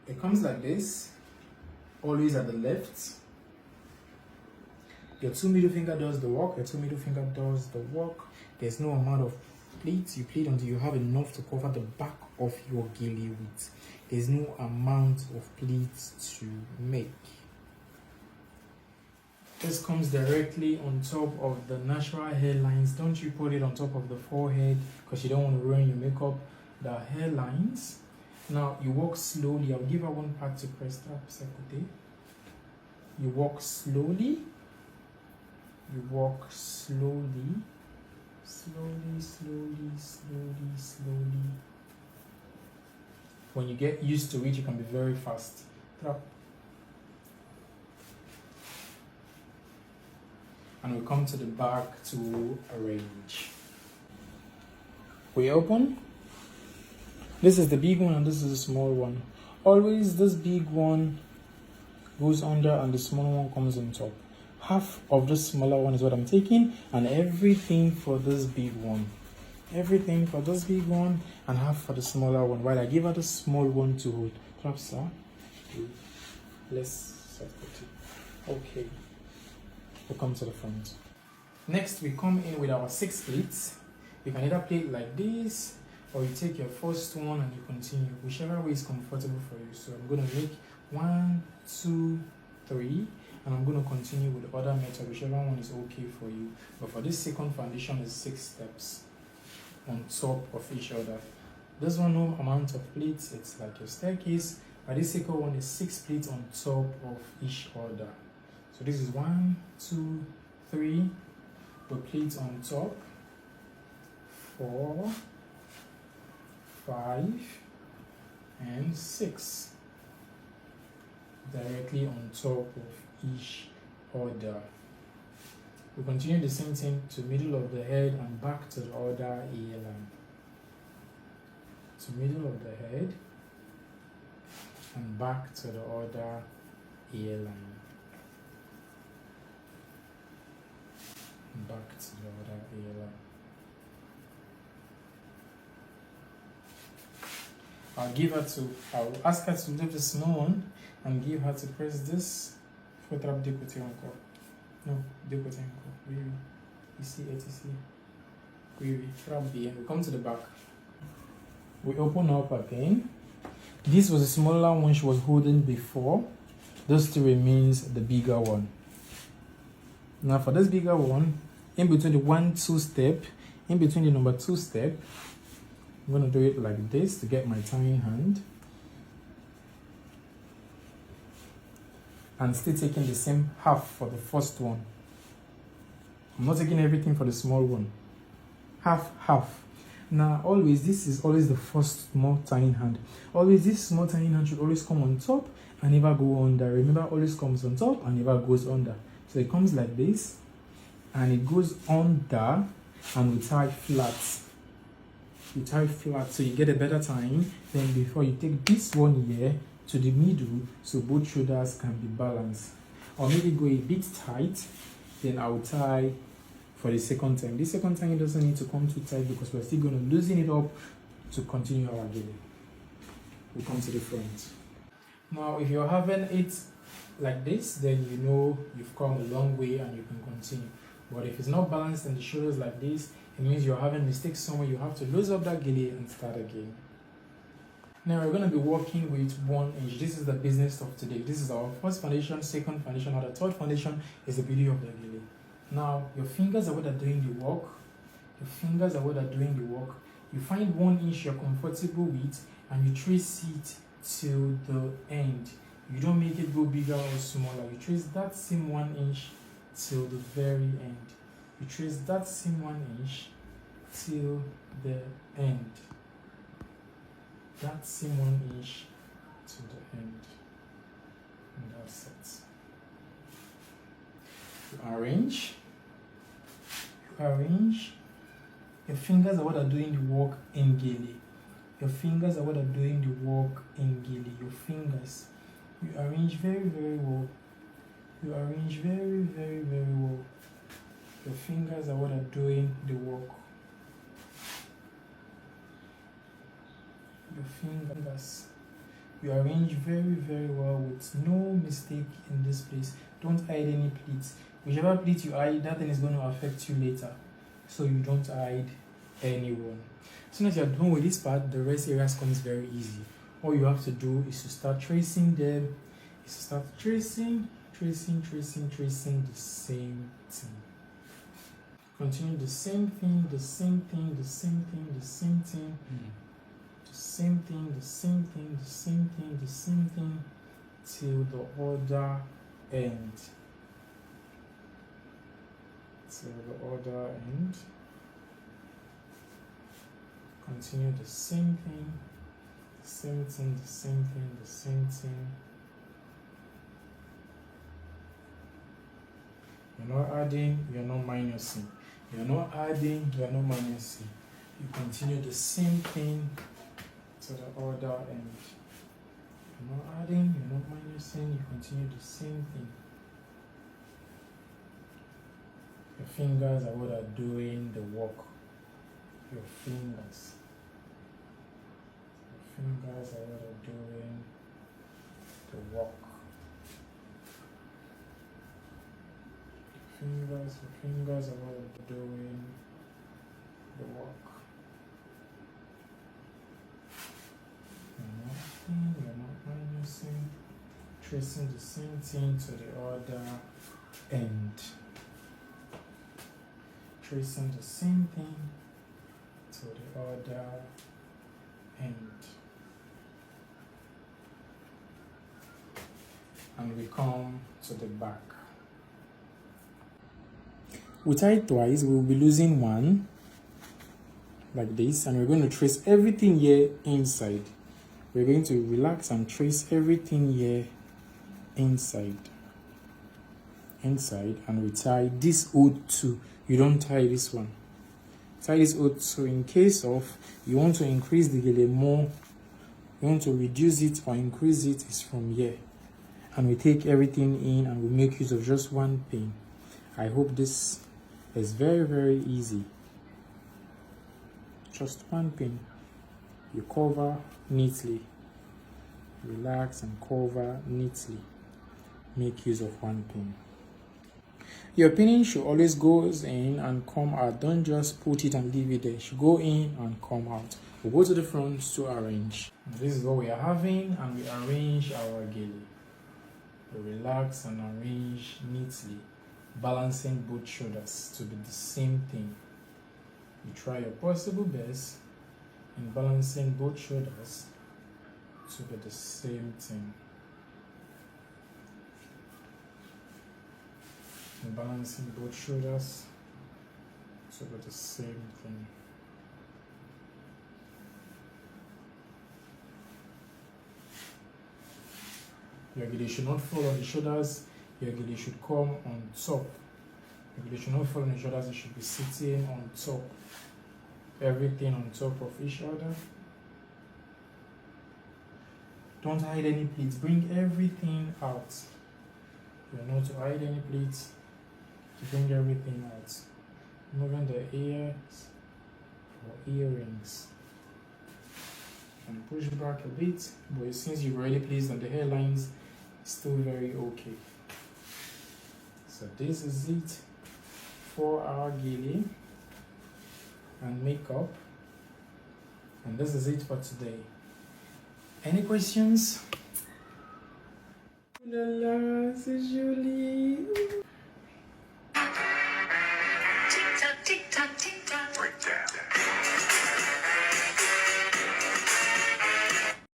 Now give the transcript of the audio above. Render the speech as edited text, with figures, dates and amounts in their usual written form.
It comes like this, always at the left. Your 2 middle finger does the work. Your 2 middle finger does the work. There's no amount of pleats. You pleat until you have enough to cover the back of your gele with. There's no amount of pleats to make. This comes directly on top of the natural hairlines. Don't you put it on top of the forehead because you don't want to ruin your makeup. The hairlines. Now you walk slowly. I'll give her one part to press trap secote. You walk slowly. You walk slowly. Slowly, slowly, slowly, slowly. When you get used to it, you can be very fast. Trap. And we come to the back to arrange. We open. This is the big one and this is the small one. Always this big one goes under and the small one comes on top. Half of the smaller one is what I'm taking and everything for this big one. Everything for this big one and half for the smaller one. While I give her the small one to hold. Trap, sir. Let's set it. Okay. We'll come to the front. Next, we come in with our 6 pleats. You can either play it like this, or you take your first one and you continue, whichever way is comfortable for you. So I'm going to make 1, 2, 3, and I'm going to continue with the other method, whichever one is okay for you. But for this second foundation, is 6 steps on top of each other. This one, no amount of pleats, it's like a staircase. But this second one is 6 pleats on top of each other. So this is 1, 2, 3, with pleats on top, 4, 5, and 6, directly on top of each other. We continue the same thing to middle of the head and back to the other earline. To middle of the head and back to the other earline. Back to the other earline. I'll ask her to leave the small one and give her to press this. For trap de côté encore. No, de côté encore. Oui, oui. Ici et ici. Oui, oui. Trap bien. We come to the back. We open up again. This was the smaller one she was holding before. This still remains the bigger one. Now for this bigger one, in between the 1, 2 step, in between the number 2 step, I'm going to do it like this to get my tying hand. And still taking the same half for the first one. I'm not taking everything for the small one. Half, half. Now always, this is always the first small tying hand. Always this small tying hand should always come on top and never go under. Remember, always comes on top and never goes under. So it comes like this, and it goes under, and we tie flat. You tie flat so you get a better tying. Then before you take this one here to the middle, so both shoulders can be balanced. Or maybe go a bit tight, then I'll tie for the second time. This second time it doesn't need to come too tight because we're still going to loosen it up to continue our gele. We come to the front. Now if you're having it like this, then you know you've come a long way and you can continue. But if it's not balanced and the shoulders like this, it means you're having mistakes somewhere. You have to lose up that gele and start again. Now we're going to be working with 1 inch. This is the business of today. This is our first foundation, second foundation, or the third foundation is the beauty of the gele. Now your fingers are what are doing the work. Your fingers are what are doing the work. You find 1 inch you're comfortable with and you trace it till the end. You don't make it go bigger or smaller. You trace that same 1 inch till the very end. You trace that same 1 inch till the end. That same 1 inch to the end. And that's it. You arrange. You arrange. Your fingers are what are doing the work in gele. Your fingers are what are doing the work in gele. Your fingers. You arrange very, very well. You arrange very, very, very well. Your fingers are what are doing the work. Your fingers. You arrange very, very well with no mistake in this place. Don't hide any pleats. Whichever pleat you hide, that thing is going to affect you later. So you don't hide anyone. As soon as you're done with this part, the rest areas comes very easy. All you have to do is to start tracing them. Is to start tracing the same thing. Continue the same thing, the same thing, the same thing, the same thing. The same thing, the same thing, the same thing, the same thing, till the other end. Till the other end. Continue the same thing, the same thing, the same thing, the same thing. You're not adding, you're not minusing. You're not adding, you're not minusing. You continue the same thing to the other end. You're not adding, you're not minusing, you continue the same thing. Your fingers are what are doing the work. Your fingers. Your fingers are what are doing the work. Your fingers are what are doing the work. You're not minusing, tracing the same thing to the other end. Tracing the same thing to the other end. And we come to the back. We tie it twice, we will be losing one, like this, and we're going to trace everything here inside. We're going to relax and trace everything here inside, and we tie this O2. You don't tie this one. Tie this O2 in case of you want to increase the gele more, you want to reduce it or increase it, is from here. And we take everything in and we make use of just one pin. I hope this is very, very easy. Just one pin. You cover neatly. Relax and cover neatly. Make use of one pin. Your pinning should always go in and come out. Don't just put it and leave it there. It should go in and come out. We'll go to the front to arrange. This is what we are having, and we arrange our gele. We relax and arrange neatly, balancing both shoulders to be the same thing. You try your possible best in balancing both shoulders to be the same thing. And balancing both shoulders to be the same thing. Your gele should not fall on the shoulders. Your gele should come on top. Your gele should not fall on the shoulders. It should be sitting on top. Everything on top of each other. Don't hide any pleats. Bring everything out. You're not to hide any pleats. To bring everything out. Moving the ears or earrings. And push back a bit, but since you've already placed on the hairlines, it's still very okay. So this is it for our gele and makeup, and this is it for today. Any questions? La la, c'est joli.